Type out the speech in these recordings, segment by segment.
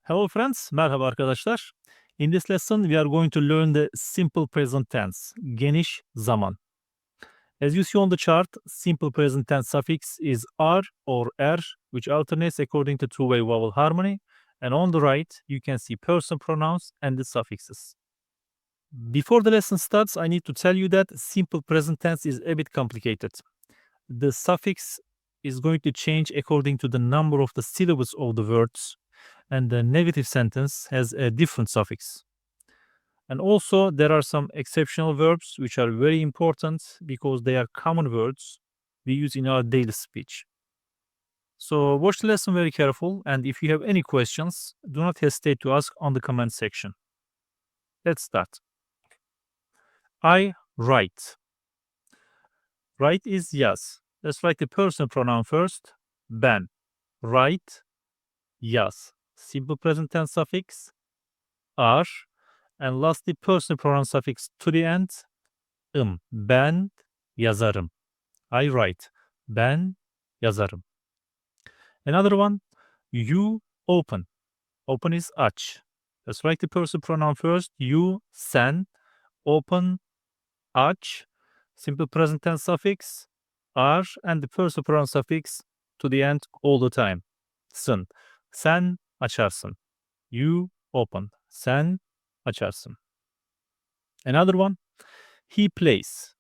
Hello friends, merhaba arkadaşlar. In this lesson we are going to learn the simple present tense, geniş zaman. As you see on the chart, simple present tense suffix is r or er, which alternates according to two-way vowel harmony. And on the right, you can see person pronouns and the suffixes. Before the lesson starts, I need to tell you that simple present tense is a bit complicated. The suffix is going to change according to the number of the syllables of the words, and the negative sentence has a different suffix. And also, there are some exceptional verbs which are very important because they are common words we use in our daily speech. So, watch the lesson very careful, and if you have any questions, do not hesitate to ask on the comment section. Let's start. I write. Write is yaz. Let's write the personal pronoun first. Ben. Write, yaz. Simple present tense suffix, are. And lastly, personal pronoun suffix to the end, Ben yazarım. I write. Ben yazarım. Another one, you open. Open is aç. Let's write the personal pronoun first. You, sen. Open, aç. Simple present tense suffix, are. And the personal pronoun suffix to the end all the time. Sın. Sen açarsın. You open. Sen açarsın. Another one, he plays.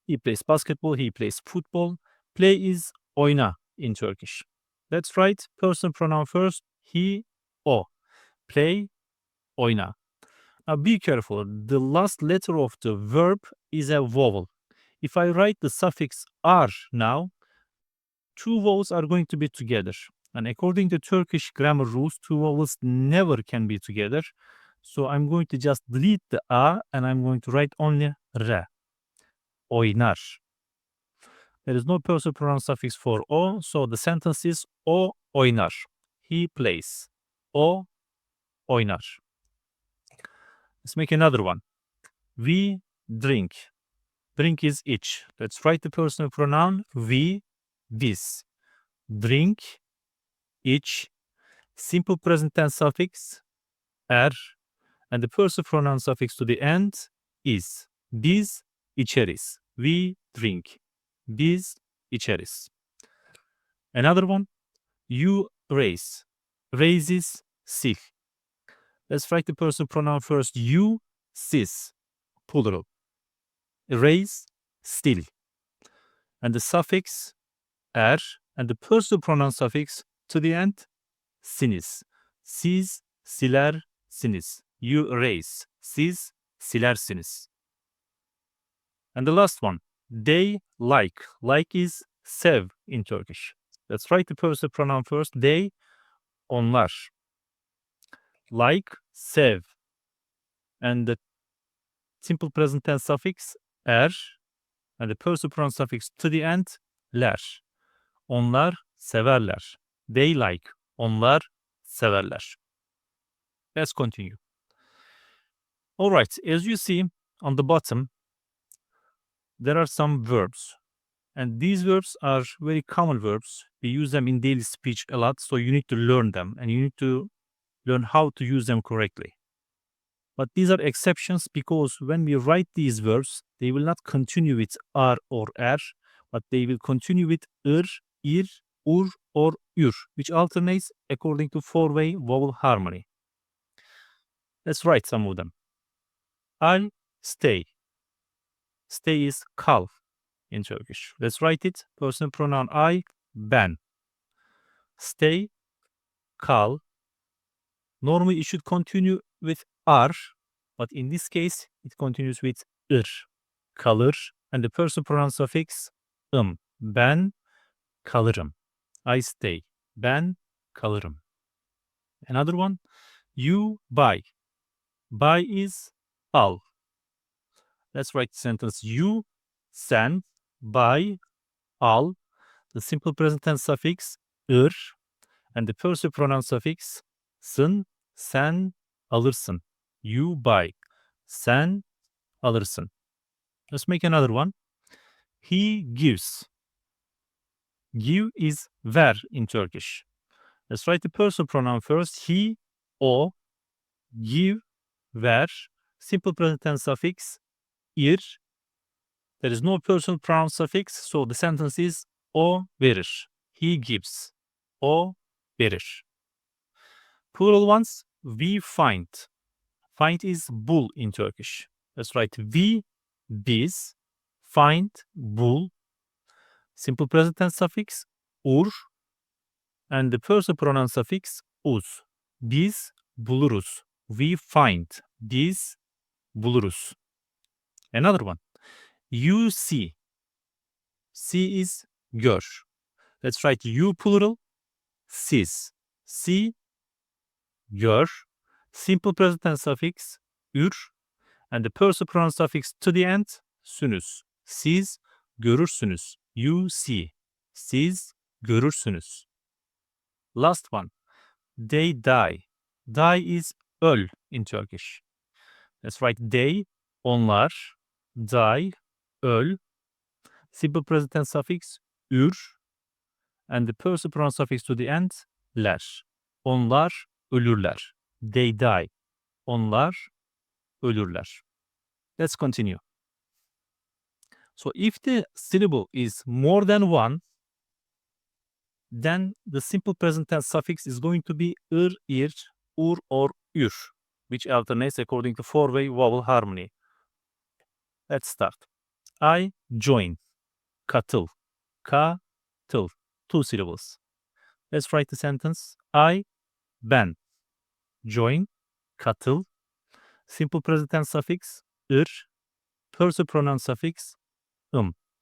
He plays basketball, he plays football. Play is oyna in Turkish. Let's write person pronoun first. He, o. Play, oyna. Now be careful. The last letter of the verb is a vowel. If I write the suffix are now, two vowels are going to be together. And according to Turkish grammar rules, two vowels never can be together. So I'm going to just delete the a and I'm going to write only re. Oynar. There is no personal pronoun suffix for o, so the sentence is o oynar. He plays. O oynar. Let's make another one. We drink. Drink is iç. Let's write the personal pronoun we, biz. Drink, iç. Simple present tense suffix er. And the personal pronoun suffix to the end is. Biz içeriz. We drink. Biz içeriz. Another one. You raise. Raise is sil. Let's write the personal pronoun first. You, siz. Plural. Raise, still. And the suffix er. And the personal pronoun suffix to the end, siniz. Siz, silersiniz. You raise. Siz, silersiniz. And the last one, they like. Like is sev in Turkish. Let's write the personal pronoun first. They, onlar. Like, sev. And the simple present tense suffix er. And the personal pronoun suffix to the end, ler. Onlar severler. They like. Onlar severler. Let's continue. All right, as you see on the bottom, there are some verbs. And these verbs are very common verbs. We use them in daily speech a lot, so you need to learn them and you need to learn how to use them correctly. But these are exceptions because when we write these verbs, they will not continue with ar or er, but they will continue with ir, ur, or ür, which alternates according to four-way vowel harmony. Let's write some of them. I'll stay. Stay is kal in Turkish. Let's write it. Personal pronoun I, ben. Stay, kal. Normally it should continue with ar, but in this case it continues with ir. Kalır. And the personal pronoun suffix ben kalırım. I stay. Ben kalırım. Another one. You buy. Buy is al. Let's write the sentence. You, sen, buy, al. The simple present tense suffix ir. And the personal pronoun suffix sın, sen, alırsın. You buy. Sen alırsın. Let's make another one. He gives. Give is ver in Turkish. Let's write the personal pronoun first. He, o, give, ver, simple present tense suffix, ir. There is no personal pronoun suffix, so the sentence is o verir. He gives. O verir. Plural ones, we find. Find is bul in Turkish. That's right. We, biz, find, bul. Simple present tense suffix, ur. And the personal pronoun suffix, uz. Biz buluruz. We find. Biz buluruz. Another one. You see. See is gör. Let's write you plural, siz. See, gör. Simple present tense suffix, ür. And the personal pronoun suffix to the end, sünüz. Siz görürsünüz. You see. Siz görürsünüz. Last one. They die. Die is öl in Turkish. Let's write they, onlar. Die, öl. Simple present tense suffix, ür. And the personal pronoun suffix to the end, ler. Onlar ölürler. They die. Onlar ölürler. Let's continue. So if the syllable is more than one, then the simple present tense suffix is going to be ir, ir, ur, or ür, which alternates according to four-way vowel harmony. Let's start. I join. Katıl. Ka-tıl. 2 syllables. Let's write the sentence. I, ben. Join. Katıl. Simple present tense suffix, ir. Personal pronoun suffix,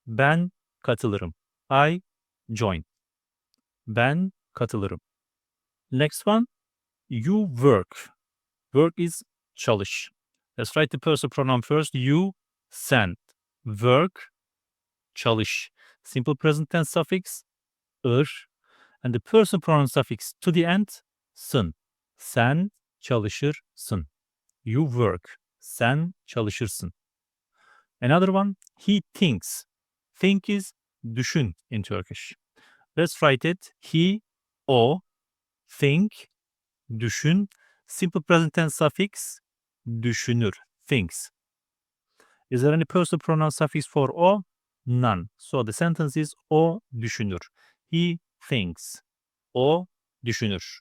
Ben katılırım. I join. Ben katılırım. Next one, you work. Work is çalış. Let's write the personal pronoun first. You, sen. Work, çalış. Simple present tense suffix, ir. And the personal pronoun suffix to the end, sın. Sen çalışırsın. You work. Sen çalışırsın. Another one, he thinks. Think is düşün in Turkish. Let's write it. He, o, think, düşün. Simple present tense suffix, düşünür, thinks. Is there any personal pronoun suffix for o? None. So the sentence is o düşünür. He thinks. O düşünür.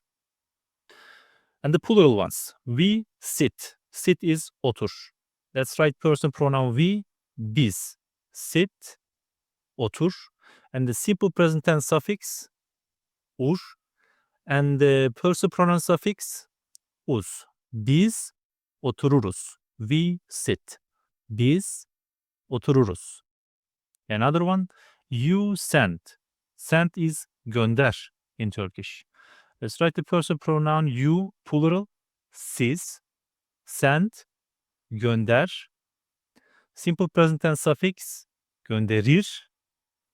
And the plural ones. We sit. Sit is otur. Let's write personal pronoun we, biz. Sit, otur. And the simple present tense suffix, ur. And the personal pronoun suffix, uz. Biz otururuz. We sit. Biz otururuz. Another one, you send. Send is gönder in Turkish. Let's write the personal pronoun you, plural, siz. Send, gönder. Simple present tense suffix, gönderir.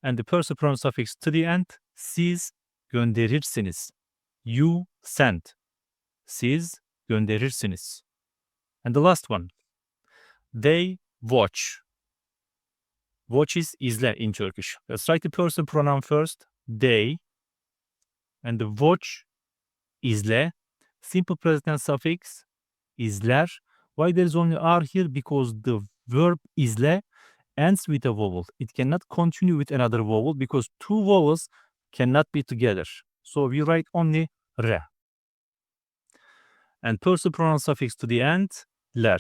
And the personal pronoun suffix to the end, siz gönderirsiniz. You send. Siz gönderirsiniz. And the last one, they watch. Watch is izle in Turkish. Let's write the personal pronoun first, they. And the watch, izle. Simple present tense suffix, izler. Why there is only R here? Because the verb izle ends with a vowel. It cannot continue with another vowel because two vowels cannot be together. So we write only re. And personal pronoun suffix to the end, ler.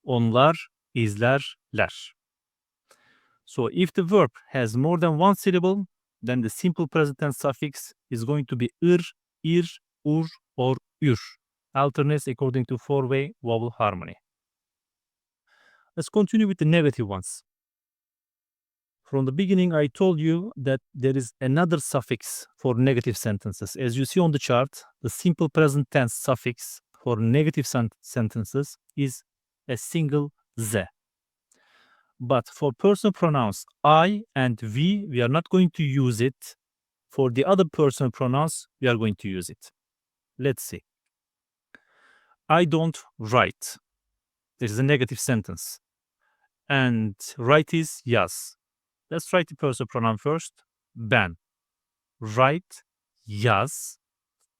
Onlar izlerler. So if the verb has more than one syllable, then the simple present tense suffix is going to be ir, ur, or ür. Alternates according to four-way vowel harmony. Let's continue with the negative ones. From the beginning, I told you that there is another suffix for negative sentences. As you see on the chart, the simple present tense suffix for negative sentences is a single z. But for personal pronouns I and we are not going to use it. For the other personal pronouns, we are going to use it. Let's see. I don't write. This is a negative sentence. And write is yaz. Let's write the personal pronoun first. Ben. Write, yaz.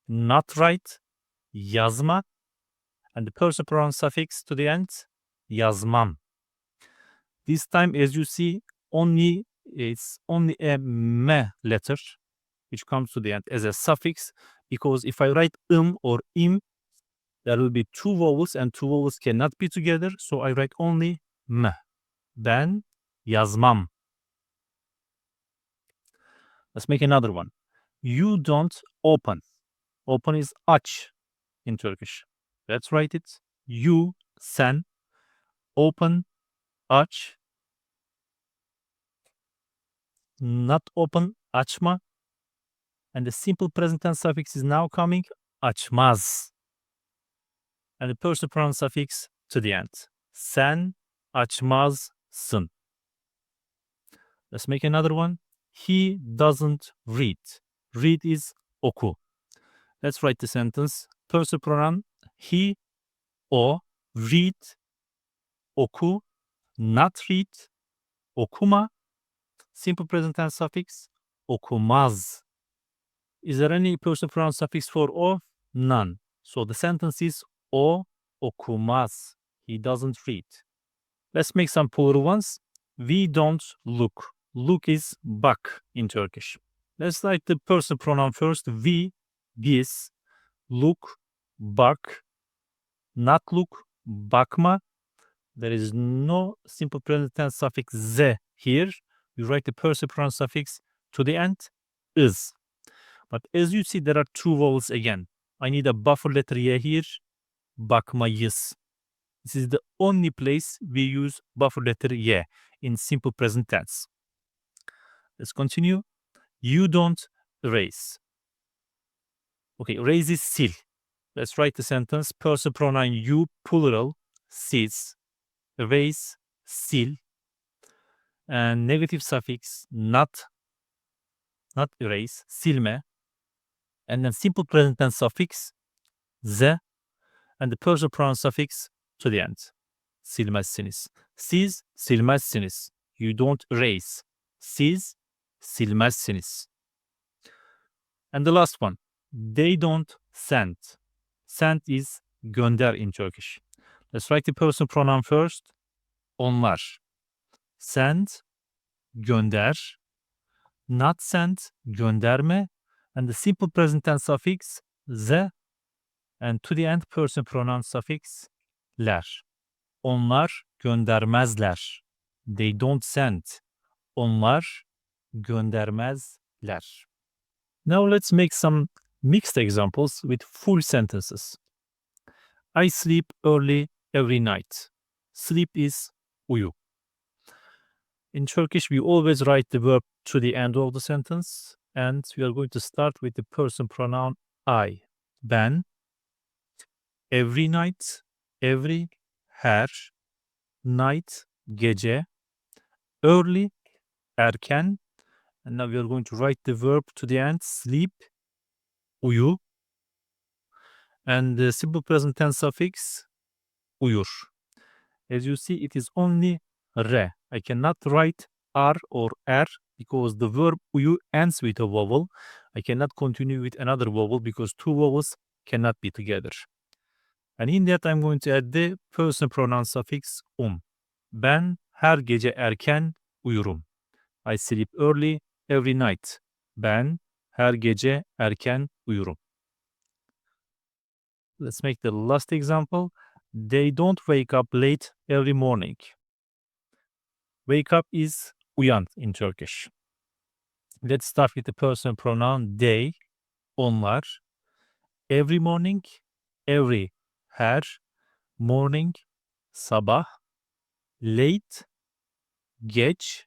Not write, yazmak. And the person pronoun suffix to the end, yazmam. This time, as you see, it's only a me letter which comes to the end as a suffix, because if I write or im, there will be two vowels and two vowels cannot be together, so I write only me. Ben yazmam. Let's make another one. You don't open. Open is aç in Turkish. Let's write it. You, sen, open, aç. Not open, açma. And the simple present tense suffix is now coming, açmaz. And the person pronoun suffix to the end. Sen açmazsın. Let's make another one. He doesn't read. Read is oku. Let's write the sentence. Person pronoun he, o, read, oku, not read, okuma. Simple present tense suffix, okumaz. Is there any person pronoun suffix for o? None. So the sentence is o okumaz. He doesn't read. Let's make some plural ones. We don't look. Look is bak in Turkish. Let's write the person pronoun first. We, biz, look, bak, not look, bakma. There is no simple present tense suffix z here. We write the person pronoun suffix to the end, is. But as you see, there are two vowels again. I need a buffer letter y here, bakmayız. This is the only place we use buffer letter y in simple present tense. Let's continue. You don't erase. Okay, erase is sil. Let's write the sentence. Person pronoun you, plural, sis. Erase, sil. And negative suffix not erase, silme. And then simple present tense suffix z. And the person pronoun suffix to the end. Silmezsiniz. Siz silmezsiniz. You don't erase. Siz silmezsiniz. And the last one. They don't send. Send is gönder in Turkish. Let's write the person pronoun first. Onlar. Send, gönder. Not send, gönderme. And the simple present tense suffix z. And to the end person pronoun suffix ler. Onlar göndermezler. They don't send. Onlar göndermezler. Now let's make some mixed examples with full sentences. I sleep early every night. Sleep is uyu. In Turkish, we always write the verb to the end of the sentence, and we are going to start with the person pronoun I. Ben. Every night, every, her, night, gece, early, erken, and now we are going to write the verb to the end, sleep, uyu, and the simple present tense suffix, uyur. As you see, it is only re. I cannot write ar or er because the verb uyu ends with a vowel. I cannot continue with another vowel because two vowels cannot be together. And in that I'm going to add the person pronoun suffix Ben her gece erken uyurum. I sleep early every night. Ben her gece erken uyurum. Let's make the last example. They don't wake up late every morning. Wake up is uyan in Turkish. Let's start with the person pronoun they, onlar. Every morning, every, her, morning, sabah, late, geç.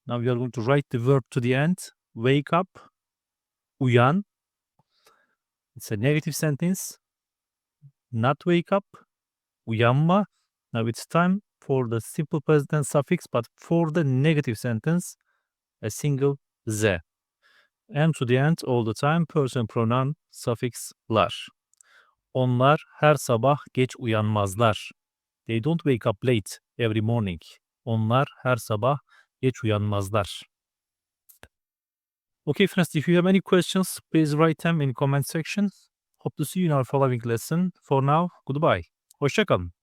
Now we are going to write the verb to the end. Wake up, uyan. It's a negative sentence. Not wake up, uyanma. Now it's time for the simple present tense suffix, but for the negative sentence, a single z. And to the end all the time person pronoun suffixlar. Onlar her sabah geç uyanmazlar. They don't wake up late every morning. Onlar her sabah geç uyanmazlar. Okay friends, if you have any questions, please write them in comment section. Hope to see you in our following lesson. For now, goodbye. Hoşça kalın.